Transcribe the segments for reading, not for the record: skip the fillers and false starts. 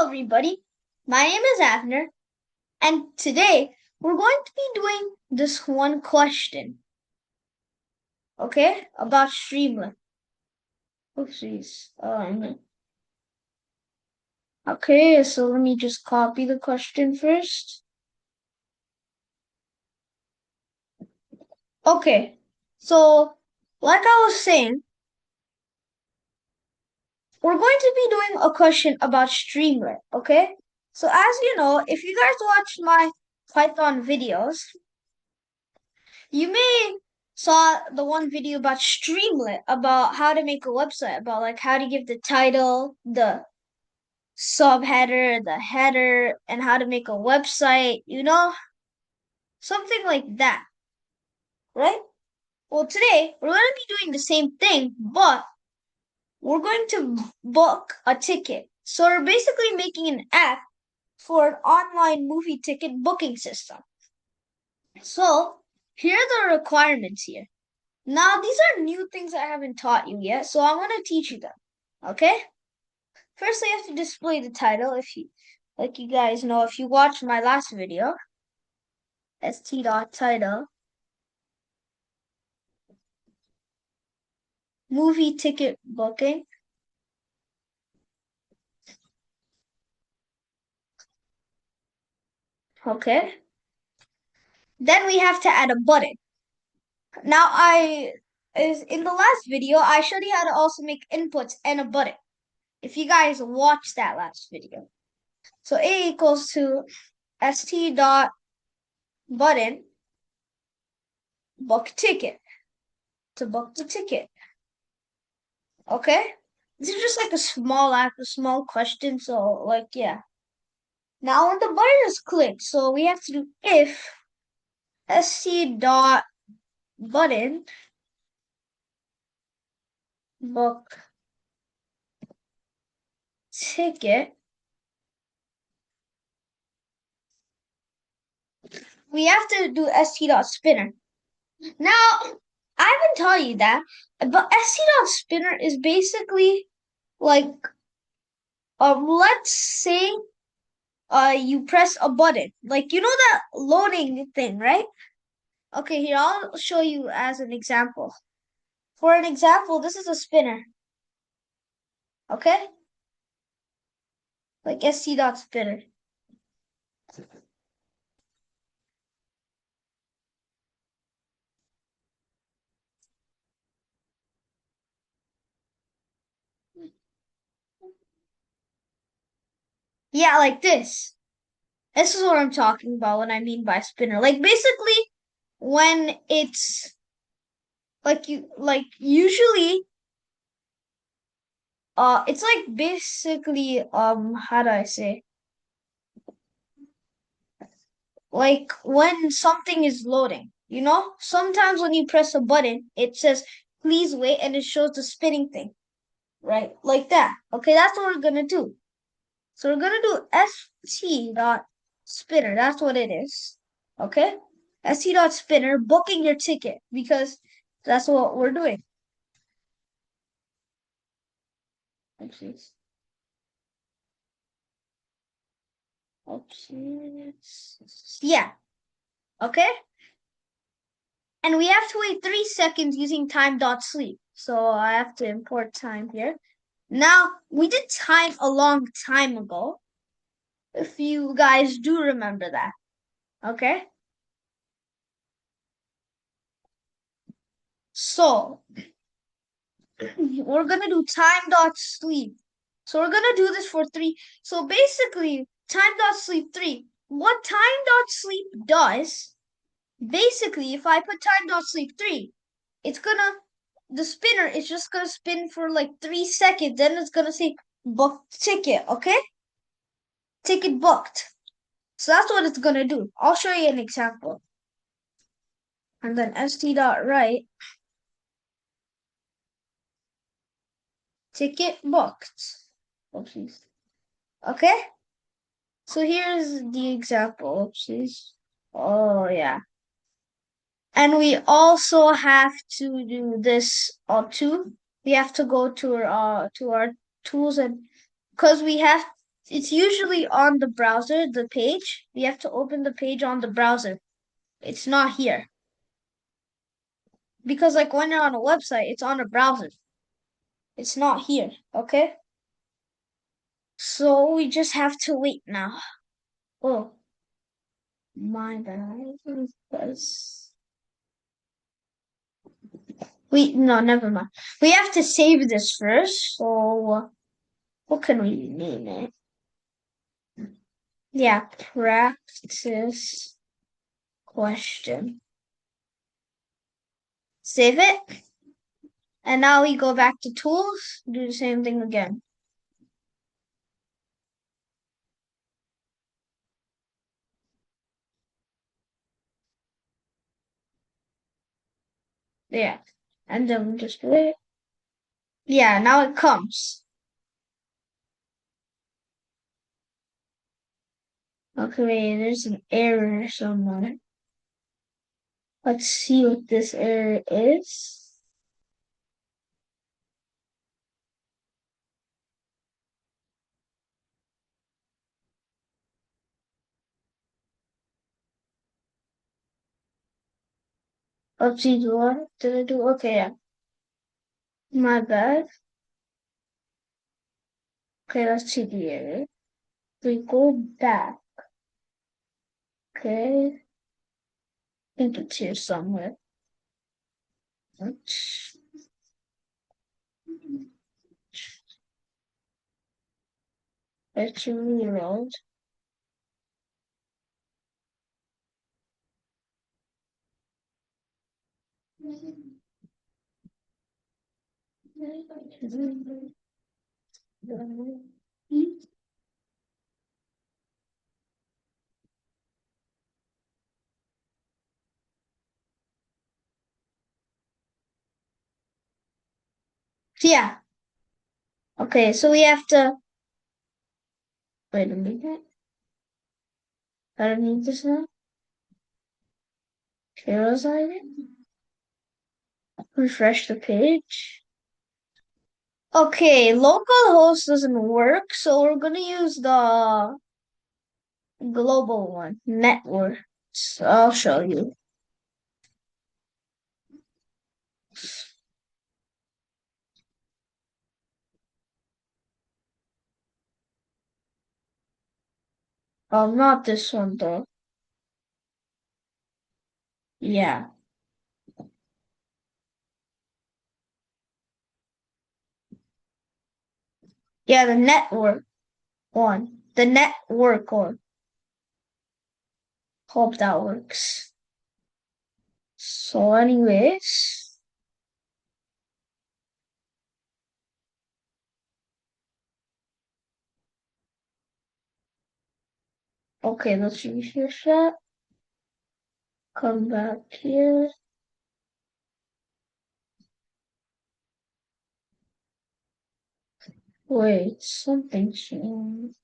everybody. My name is Avner, and today we're going to be doing this one question, okay, about Streamlit. Oopsies. Okay, so let me just copy the question first. Okay, so like I was saying, we're going to be doing a question about Streamlit, okay? So as you know, if you guys watched my Python videos, you may saw the one video about Streamlit, about how to make a website, about like how to give the title, the subheader, the header, and how to make a website, something like that, right? Well, today we're going to be doing the same thing, but we're going to book a ticket. So we're basically making an app for an online movie ticket booking system. So here are the requirements here. Now, these are new things I haven't taught you yet, so I'm going to teach you them. Okay? First, you have to display the title. Like you guys know, if you watched my last video, st.title, movie ticket booking. Okay? Then we have to add a button. Now, in the last video, I showed you how to also make inputs and a button. If you guys watched that last video. So A equals to st dot button book ticket to book the ticket. Okay? This is just like a small act, a small question. So, like, yeah. Now, when the button is clicked, so we have to do if sc dot button book ticket. We have to do sc dot spinner. Now, I haven't taught you that, but sc dot spinner is basically like, let's say, you press a button, like that loading thing, right? Okay, here I'll show you as an example. For an example, this is a spinner, okay? Like sc dot spinner. Yeah, like this. This is what I'm talking about when I mean by spinner. Like basically when it's like usually it's like basically how do I say? Like when something is loading, Sometimes when you press a button, it says please wait and it shows the spinning thing, right? Like that. Okay, that's what we're gonna do. So we're gonna do st dot spinner. That's what it is. Okay? st dot spinner booking your ticket because that's what we're doing. Oopsies. Oopsies. Yeah. Okay? And we have to wait 3 seconds using time.sleep. So I have to import time here. Now, we did time a long time ago, if you guys do remember that. Okay? So, we're gonna do time.sleep. So we're gonna do this for 3. So basically, time.sleep 3. What time.sleep does, basically, if I put time.sleep 3, the spinner is just gonna spin for like 3 seconds. Then it's gonna say booked ticket, okay? Ticket booked. So that's what it's gonna do. I'll show you an example. And then st.write ticket booked. Oopsies. Okay? So here's the example. Oopsies. Oh yeah. And we also have to do this too. We have to go to our tools, and because we have It's usually on the browser, the page. We have to open the page on the browser. It's not here. Because like when you're on a website, it's on a browser. It's not here, okay? So we just have to wait now. Oh, my bad. Because no, never mind. We have to save this first. So what can we name it? Yeah, practice question. Save it. And now we go back to tools, do the same thing again. Yeah. And then we just wait. Yeah, now it comes. Okay, there's an error somewhere. Let's see what this error is. Let's see, what did I do? Okay, yeah. My bad. Okay, let's see the error. We go back. Okay. I think it's here somewhere. Let's reload. Yeah. Okay, so we have to wait a minute. I don't need this now. Heroes item. Refresh the page. Okay, localhost doesn't work, so we're gonna use the global one, network. So I'll show you. Not this one though. Yeah. Yeah, the network one. The network one. Hope that works. So anyways, okay, let's refresh that. Come back here. Wait, something changed.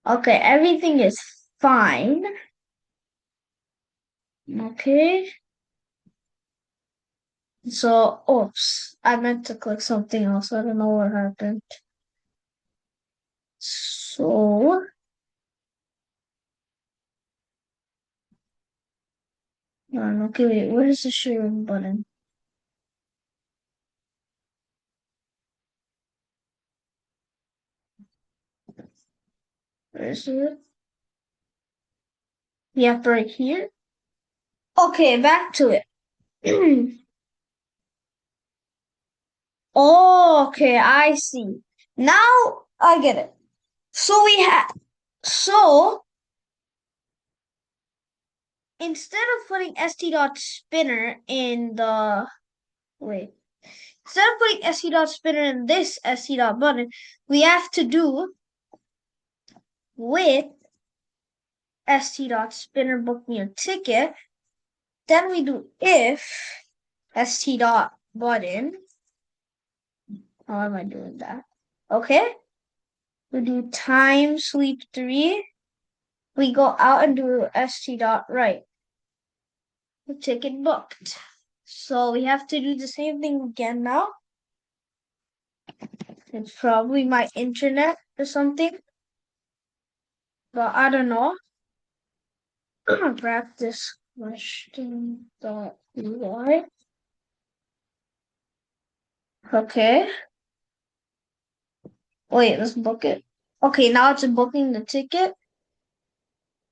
Okay, everything is fine. Okay. So, oops, I meant to click something else. I don't know what happened. So, okay, wait, where's the sharing button? Where is it? Yep, right here. Okay, back to it. Oh, okay, I see. Now I get it. So we have, so instead of putting st.spinner in the, wait, instead of putting st.spinner in this st.button, we have to do with st.spinner book me a ticket. Then we do if st.button. How am I doing that? Okay. We do time sleep 3. We go out and do st.write. Ticket booked. So we have to do the same thing again now. It's probably my internet or something, but I don't know. I'm gonna grab this question.ui. Okay. Wait, let's book it. Okay, now it's booking the ticket.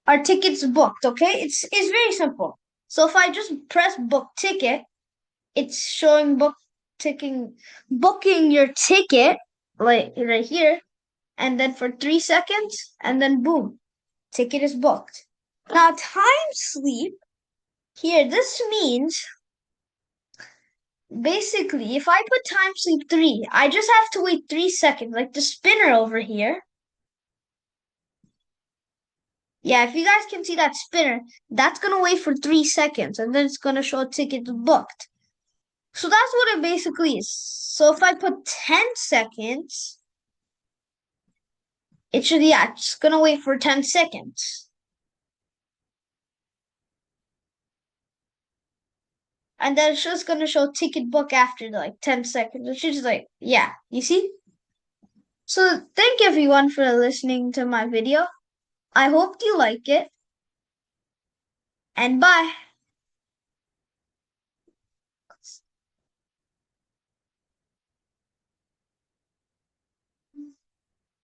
Our ticket's booked, okay? It's very simple. So if I just press book ticket, it's showing booking your ticket like right here, and then for 3 seconds, and then boom, ticket is booked. Now time sleep here, this means basically if I put time sleep 3, I just have to wait 3 seconds, like the spinner over here. Yeah, if you guys can see that spinner, that's gonna wait for 3 seconds, and then it's gonna show tickets booked. So that's what it basically is. So if I put 10 seconds, it should, yeah, it's gonna wait for 10 seconds. And then it's just gonna show ticket book after like 10 seconds, which is like, yeah, you see? So thank everyone for listening to my video. I hope you like it, and bye.